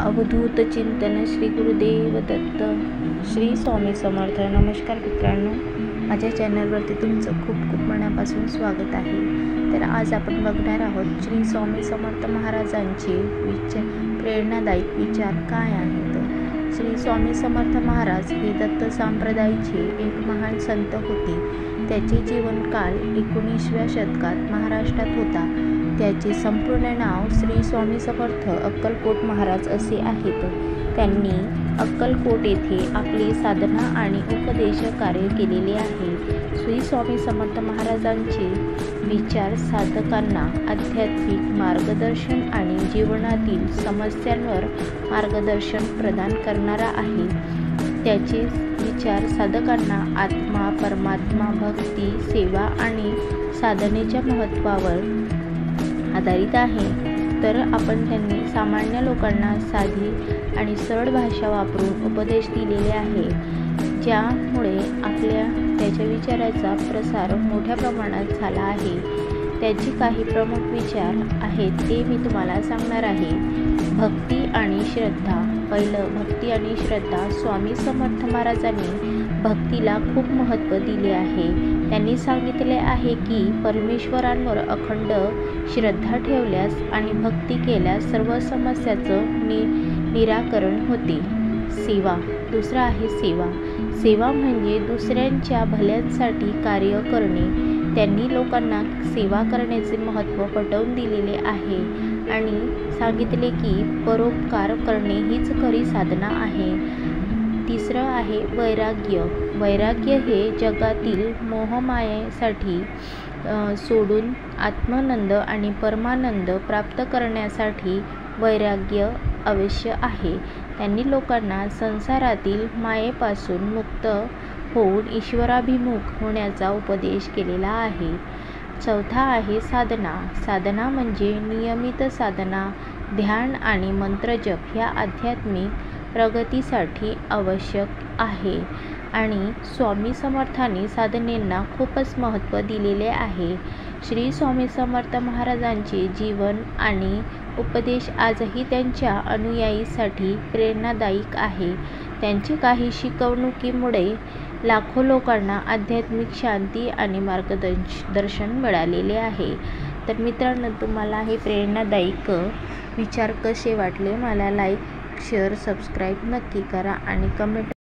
अवधूत चिंतन श्री गुरुदेव दत्त. श्री स्वामी समर्थ. नमस्कार मित्रांनो, माझ्या चॅनलवरती तुमचं खूप खूप मनापासून स्वागत आहे. तर आज आपण बघणार आहोत श्री स्वामी समर्थ महाराजांचे प्रेरणादायक विचार काय आहेत. श्री स्वामी समर्थ महाराज हे दत्त संप्रदायाचे एक महान संत होते. त्याचे जीवनकाल 19व्या शतकात महाराष्ट्रात होता. त्याचे संपूर्ण नाव श्री स्वामी समर्थ अक्कलकोट महाराज असे आहेत. त्यांनी अक्कलकोट येथे आपली साधना आणि उपदेश कार्य केलेले आहे. श्री स्वामी समर्थ महाराजांचे विचार साधकांना आध्यात्मिक मार्गदर्शन आणि जीवनातील समस्यांवर मार्गदर्शन प्रदान करणारा आहे. त्याचे विचार साधकांना आत्मा, परमात्मा, भक्ती, सेवा आणि साधनेच्या महत्त्वावर आधारित आहे. तर आपण त्यांनी सामान्य लोकांना साधी आणि सरळ भाषा वापरून उपदेश दिलेले आहे, ज्यामुळे त्याच्या विचाराचा प्रसार मोठ्या प्रमाणात झाला आहे. त्याचे काही प्रमुख विचार आहेत ते मी तुम्हाला सांगणार आहे. भक्ती आणि श्रद्धा. पहिलं, भक्ती आणि श्रद्धा. स्वामी समर्थ महाराजांनी भक्तीला खूप महत्त्व दिले आहे. त्यांनी सांगितले आहे की परमेश्वरांवर अखंड श्रद्धा ठेवल्यास आणि भक्ती केल्यास सर्व समस्याचं निराकरण होते. सेवा. दुसरं आहे सेवा. सेवा म्हणजे दुसऱ्यांच्या भल्यासाठी कार्य करणे. त्यांनी लोकांना सेवा करण्याचे महत्त्व पटवून दिलेले आहे आणि सांगितले की परोपकार करणे हीच खरी साधना आहे. तिसरं आहे वैराग्य. वैराग्य हे जगातील मोहमायेसाठी सोडून आत्मानंद आणि परमानंद प्राप्त करण्यासाठी वैराग्य आवश्यक आहे. त्यांनी लोकांना संसारातील मायेपासून मुक्त होऊन ईश्वराभिमुख होण्याचा उपदेश केलेला आहे. चौथा आहे साधना. साधना म्हणजे नियमित साधना, ध्यान आणि मंत्रजप ह्या आध्यात्मिक प्रगतीसाठी आवश्यक आहे आणि स्वामी समर्थांनी साधनेंना खूपच महत्त्व दिलेले आहे. श्री स्वामी समर्थ महाराजांचे जीवन आणि उपदेश आजही त्यांच्या अनुयायीसाठी प्रेरणादायक आहे. त्यांची काही शिकवणुकीमुळे लाखो लोकांना आध्यात्मिक शांती आणि मार्गदर्शन मिळालेले आहे. तर मित्रांनो, तुम्हाला हे प्रेरणादायक विचार कसे वाटले मला लाईक, शेअर, सबस्क्राईब नक्की करा आणि कमेंट